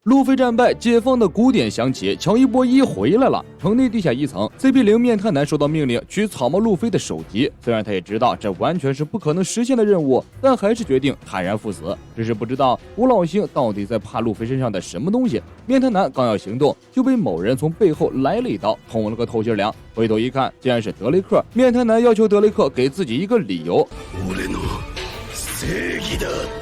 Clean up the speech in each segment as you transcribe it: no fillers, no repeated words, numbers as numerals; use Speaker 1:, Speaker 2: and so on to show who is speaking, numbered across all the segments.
Speaker 1: 路飞战败，解放的鼓点响起，乔伊波伊回来了。城内地下1层 ，CP0 面瘫男收到命令去草帽路飞的首级。虽然他也知道这完全是不可能实现的任务，但还是决定坦然赴死。只是不知道吴老星到底在怕路飞身上的什么东西。面瘫男刚要行动，就被某人从背后来了一刀，捅了个透心凉。回头一看，竟然是德雷克。面瘫男要求德雷克给自己一个理由。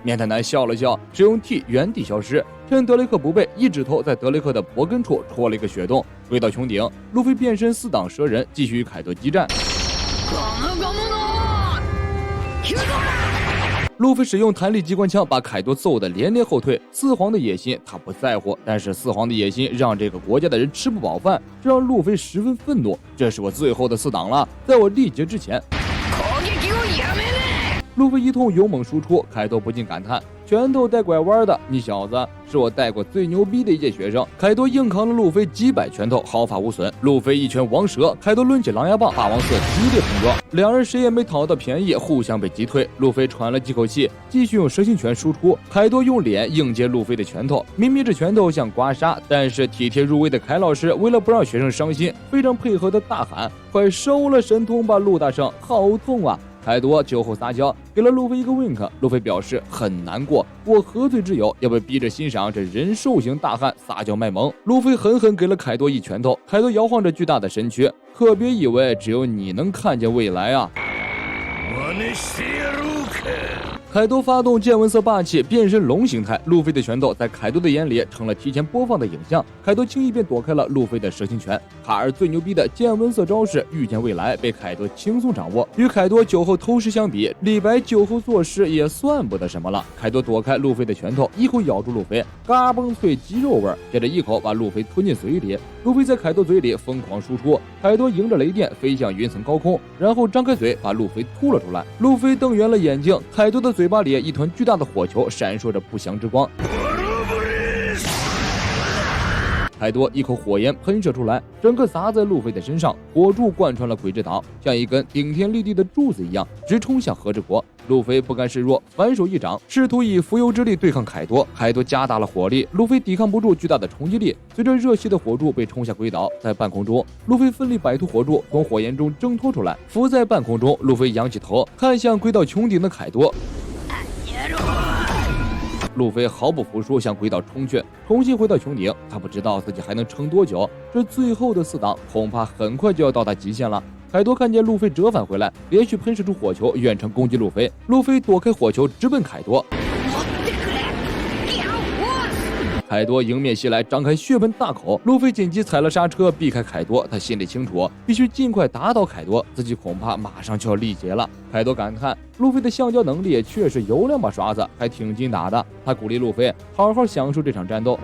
Speaker 1: 面瘫男笑了笑，使用 T 原地消失，趁德雷克不备，一指头在德雷克的脖根处戳了一个血洞。回到穹顶，路飞变身4档蛇人，继续与凯多激战。路飞使用弹力机关枪把凯多揍得连连后退。4皇的野心他不在乎，但是4皇的野心让这个国家的人吃不饱饭，这让路飞十分愤怒。这是我最后的4档了，在我力竭之前。路飞一通勇猛输出，凯多不禁感叹：拳头带拐弯的，你小子是我带过最牛逼的一届学生。凯多硬扛了路飞几百拳头，毫发无损。路飞一拳王蛇，凯多抡起狼牙棒，霸王色激烈碰撞，两人谁也没讨到便宜，互相被击退。路飞喘了几口气，继续用蛇形拳输出。凯多用脸迎接路飞的拳头，明明这拳头像刮痧，但是体贴入微的凯老师为了不让学生伤心，非常配合的大喊：快收了神通吧，陆大圣，好痛啊！凯多酒后撒娇，给了路飞一个 wink， 路飞表示很难过，我何罪之有，要被逼着欣赏这人兽型大汉撒娇卖萌。路飞狠狠给了凯多一拳头，凯多摇晃着巨大的身躯，可别以为只有你能看见未来啊！凯多发动见闻色霸气，变身龙形态。路飞的拳头在凯多的眼里成了提前播放的影像，凯多轻易便躲开了路飞的蛇形拳。卡尔最牛逼的见闻色招式预见未来被凯多轻松掌握。与凯多酒后偷师相比，李白酒后作诗也算不得什么了。凯多躲开路飞的拳头，一口咬住路飞，嘎嘣脆鸡肉味，接着一口把路飞吞进嘴里。路飞在凯多嘴里疯狂输出，凯多迎着雷电飞向云层高空，然后张开嘴把路飞吐了出来。路飞瞪圆了眼睛，凯多的嘴巴里一团巨大的火球闪烁着不祥之光。凯多一口火焰喷射出来，整个砸在路飞的身上，火柱贯穿了鬼之岛，像一根顶天立地的柱子一样直冲向和之国。路飞不甘示弱，反手一掌，试图以浮游之力对抗凯多。凯多加大了火力，路飞抵抗不住巨大的冲击力，随着热气的火柱被冲下鬼岛。在半空中，路飞奋力摆脱火柱，从火焰中挣脱出来，浮在半空中。路飞仰起头，看向归到穹顶的凯多。路飞毫不服输，向鬼岛冲去，重新回到穹顶。他不知道自己还能撑多久，这最后的4档恐怕很快就要到达极限了。凯多看见路飞折返回来，连续喷射出火球，远程攻击路飞。路飞躲开火球，直奔凯多。凯多迎面袭来，张开血盆大口。路飞紧急踩了刹车，避开凯多。他心里清楚，必须尽快打倒凯多，自己恐怕马上就要力竭了。凯多感叹，路飞的橡胶能力确实有2把刷子，还挺劲打的。他鼓励路飞好好享受这场战斗。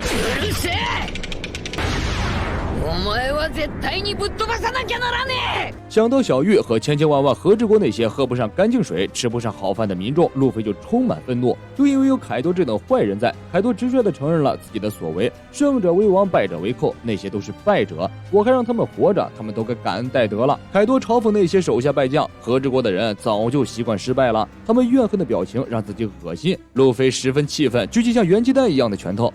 Speaker 1: 想到小玉和千千万万和之国那些喝不上干净水、吃不上好饭的民众，路飞就充满愤怒。就因为有凯多这等坏人在，凯多直率地承认了自己的所为：胜者为王，败者为寇，那些都是败者，我还让他们活着，他们都该感恩戴德了。凯多嘲讽那些手下败将，和之国的人早就习惯失败了，他们怨恨的表情让自己恶心。路飞十分气愤，举起像元气弹一样的拳头。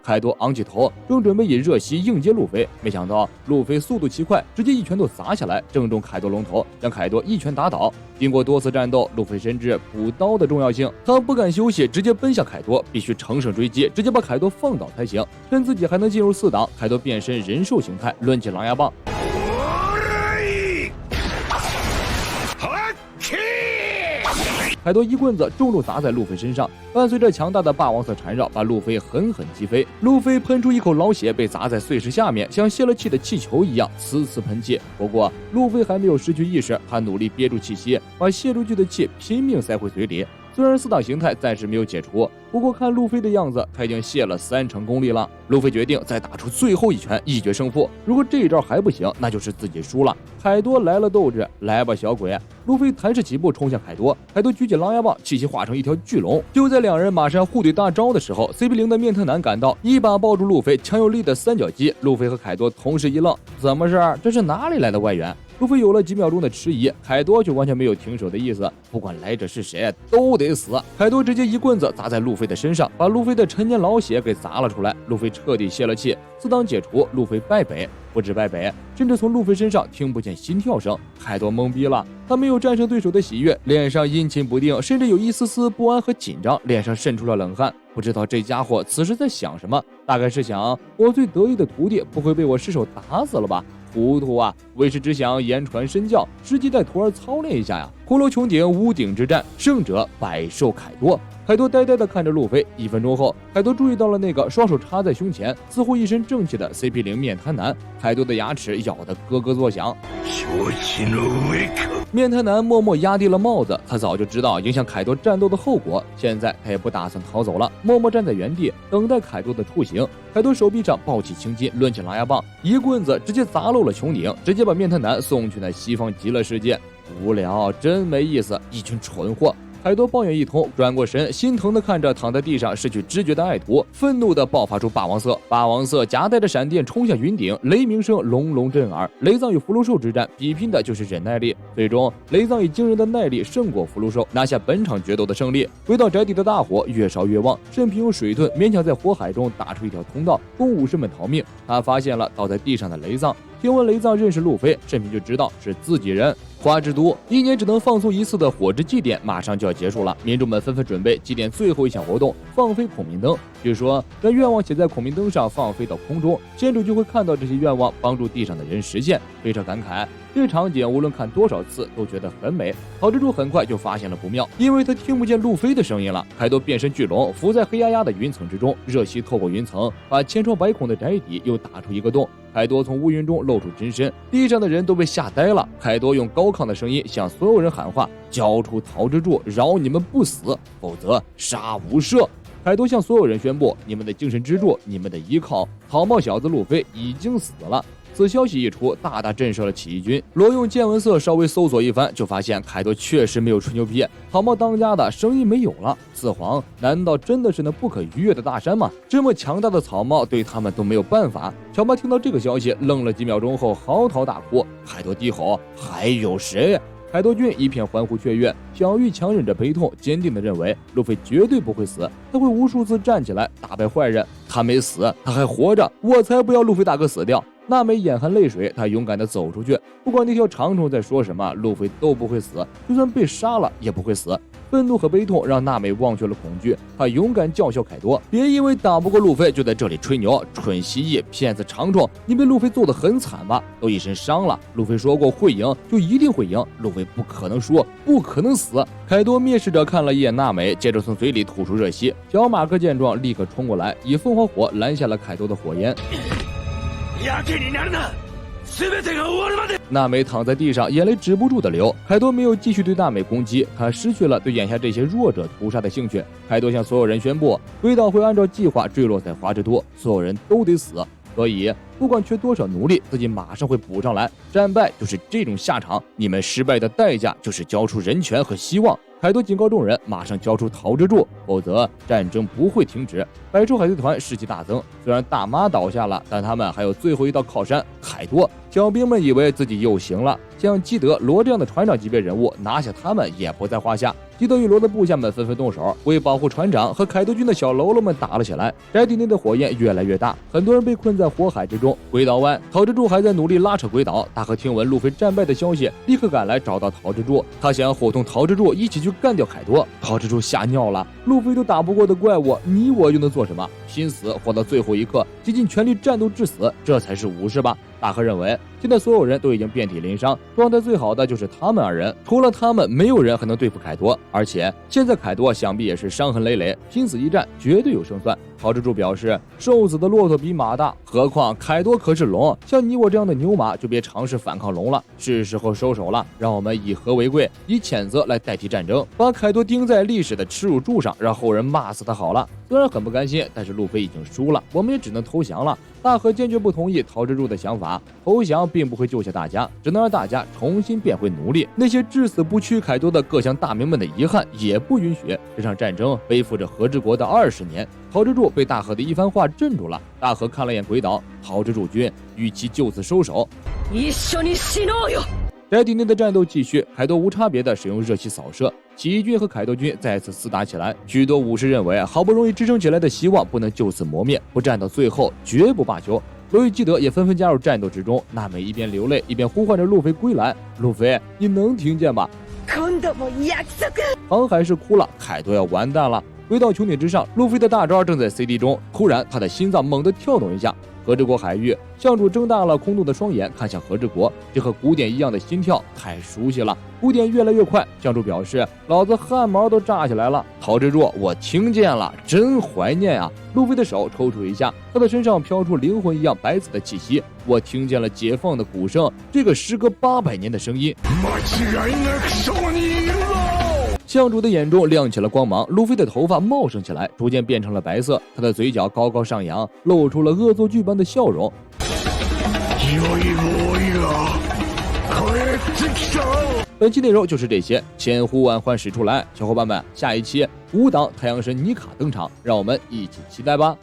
Speaker 1: 凯多昂起头，正准备引热袭应接路飞，没想到路飞速度奇快，直接一拳头砸下来，正中凯多龙头，将凯多一拳打倒。经过多次战斗，路飞深知补刀的重要性，他不敢休息，直接奔向凯多，必须乘胜追击，直接把凯多放倒才行。趁自己还能进入4档，凯多变身人兽形态，抡起狼牙棒。凯多一棍子重重砸在路飞身上，伴随着强大的霸王色缠绕，把路飞狠狠击飞。路飞喷出一口老血，被砸在碎石下面，像泄了气的气球一样呲呲喷气。不过路飞还没有失去意识，他努力憋住气息，把泄出去的气拼命塞回嘴里。虽然4档形态暂时没有解除，不过看路飞的样子，他已经泄了3成功力了。路飞决定再打出最后一拳，一决胜负。如果这一招还不行，那就是自己输了。凯多来了斗志，来吧小鬼！路飞弹射起步冲向凯多，凯多举起狼牙棒，气息化成一条巨龙。就在2人马上互怼大招的时候 ，CP0 的面瘫男赶到，一把抱住路飞，强有力的3角击。路飞和凯多同时一愣，怎么事？这是哪里来的外援？路飞有了几秒钟的迟疑，凯多却完全没有停手的意思，不管来者是谁都得死。凯多直接一棍子砸在路飞的身上，把路飞的陈年老血给砸了出来。路飞彻底泄了气，自当解除，路飞败北。不止败北，甚至从路飞身上听不见心跳声。凯多懵逼了，他没有战胜对手的喜悦，脸上阴晴不定，甚至有一丝丝不安和紧张，脸上渗出了冷汗。不知道这家伙此时在想什么，大概是想我最得意的徒弟不会被我失手打死了吧？糊涂啊！为师只想言传身教，实际带徒儿操练一下呀。骷髅穹顶屋顶之战，胜者百兽凯多。凯多呆呆地看着路飞。1分钟后，凯多注意到了那个双手插在胸前，似乎一身正气的 CP0面瘫男。凯多的牙齿咬得咯咯作响。面瘫男默默压低了帽子，他早就知道影响凯多战斗的后果，现在他也不打算逃走了，默默站在原地等待凯多的处刑。凯多手臂上抱起青筋，抡起狼牙棒，一棍子直接砸漏了穹顶，直接把面瘫男送去那西方极乐世界。无聊，真没意思，一群蠢货。凯多抱怨一通，转过身，心疼地看着躺在地上失去知觉的爱徒，愤怒地爆发出霸王色。霸王色夹带着闪电冲向云顶，雷鸣声隆隆震耳。雷藏与福禄寿之战比拼的就是忍耐力，最终雷藏以惊人的耐力胜过福禄寿，拿下本场决斗的胜利。回到宅邸的大火越烧越旺，慎平用水遁勉强在火海中打出一条通道，供武士们逃命。他发现了倒在地上的雷藏，听闻雷藏认识路飞，慎平就知道是自己人。花之都1年只能放送一次的火之祭典马上就要结束了，民众们纷纷准备祭典最后一项活动——放飞孔明灯。据说让愿望写在孔明灯上放飞到空中，先主就会看到这些愿望，帮助地上的人实现。非常感慨，这场景无论看多少次都觉得很美。陶之助很快就发现了不妙，因为他听不见路飞的声音了。凯多变身巨龙，浮在黑压压的云层之中，热气透过云层，把千疮百孔的宅邸又打出一个洞。凯多从乌云中露出真身，地上的人都被吓呆了。凯多用高亢的声音向所有人喊话：交出陶之助，饶你们不死，否则杀无赦。凯多向所有人宣布，你们的精神支柱，你们的依靠草帽小子路飞已经死了。此消息一出，大大震慑了起义军。罗用见闻色稍微搜索一番，就发现凯多确实没有吹牛逼，草帽当家的生意没有了。四皇难道真的是那不可逾越的大山吗？这么强大的草帽对他们都没有办法。乔巴听到这个消息，愣了几秒钟后嚎啕大哭。凯多低吼：还有谁？凯多军一片欢呼雀跃，小玉强忍着悲痛，坚定地认为路飞绝对不会死，他会无数次站起来打败坏人。他没死，他还活着，我才不要路飞大哥死掉。娜美眼含泪水，她勇敢地走出去，不管那条长虫在说什么，路飞都不会死，就算被杀了也不会死。愤怒和悲痛让娜美忘却了恐惧，她勇敢叫嚣凯多：别因为打不过路飞就在这里吹牛，蠢蜥蜴，骗子长虫，你被路飞揍得很惨吧，都一身伤了。路飞说过会赢就一定会赢，路飞不可能输，不可能死。凯多蔑视着看了一眼娜美，接着从嘴里吐出热息。小马克见状立刻冲过来，以凤凰火拦下了凯多的火焰。娜美躺在地上，眼泪止不住的流。凯多没有继续对娜美攻击，他失去了对眼下这些弱者屠杀的兴趣。凯多向所有人宣布，鬼岛会按照计划坠落在花之都，所有人都得死。所以不管缺多少奴隶，自己马上会补上来。战败就是这种下场，你们失败的代价就是交出人权和希望。凯多警告众人，马上交出陶之助，否则战争不会停止。百兽海贼团士气大增，虽然大妈倒下了，但他们还有最后一道靠山凯多。小兵们以为自己又行了，像基德、罗这样的船长级别人物，拿下他们也不在话下。基德与罗的部下们纷纷动手，为保护船长和凯多军的小喽啰们打了起来。宅邸内的火焰越来越大，很多人被困在火海之中。鬼岛湾，陶之助还在努力拉扯鬼岛。大和听闻路飞战败的消息，立刻赶来找到陶之助，他想伙同陶之助一起去干掉凯多。陶之助吓尿了，路飞都打不过的怪物，你我又能做什么？拼死活到最后一刻，竭尽全力战斗至死，这才是武士吧？大和认为，现在所有人都已经遍体鳞伤，状态最好的就是他们2人，除了他们，没有人还能对付凯多。而且现在凯多想必也是伤痕累累，拼死一战绝对有胜算。陶之助表示，瘦死的骆驼比马大，何况凯多可是龙，像你我这样的牛马就别尝试反抗龙了，是时候收手了。让我们以和为贵，以谴责来代替战争，把凯多钉在历史的耻辱柱上，让后人骂死他好了。虽然很不甘心，但是路飞已经输了，我们也只能投降了。大和坚决不同意陶之助的想法，投降并不会救下大家，只能让大家重新变回奴隶。那些至死不屈凯多的各乡大名们的遗憾也不允许。这场战争背负着和之国的20年。陶之助被大和的一番话镇住了。大和看了眼鬼岛，陶之助军与其就此收手。宅邸内的战斗继续，凯多无差别的使用热气扫射，起义军和凯多军再次厮打起来。许多武士认为，好不容易支撑起来的希望不能就此磨灭，不战到最后绝不罢休。罗伊基德也纷纷加入战斗之中，娜美一边流泪一边呼唤着路飞归来。路飞，你能听见吗？航海士哭了，凯多要完蛋了。回到穹顶之上，路飞的大招正在 CD 中，突然他的心脏猛地跳动一下。和之国海域，相主睁大了空洞的双眼看向和之国，这和古典一样的心跳太熟悉了。古典越来越快，相主表示老子汗毛都炸起来了。陶之助，我听见了，真怀念啊！路飞的手抽搐一下，他的身上飘出灵魂一样白紫的气息，我听见了解放的鼓声，这个时隔800年的声音。相主的眼中亮起了光芒，路飞的头发茂盛起来，逐渐变成了白色，他的嘴角高高上扬，露出了恶作剧般的笑容。本期内容就是这些，千呼万唤始出来，小伙伴们，下一期5档太阳神妮卡登场，让我们一起期待吧。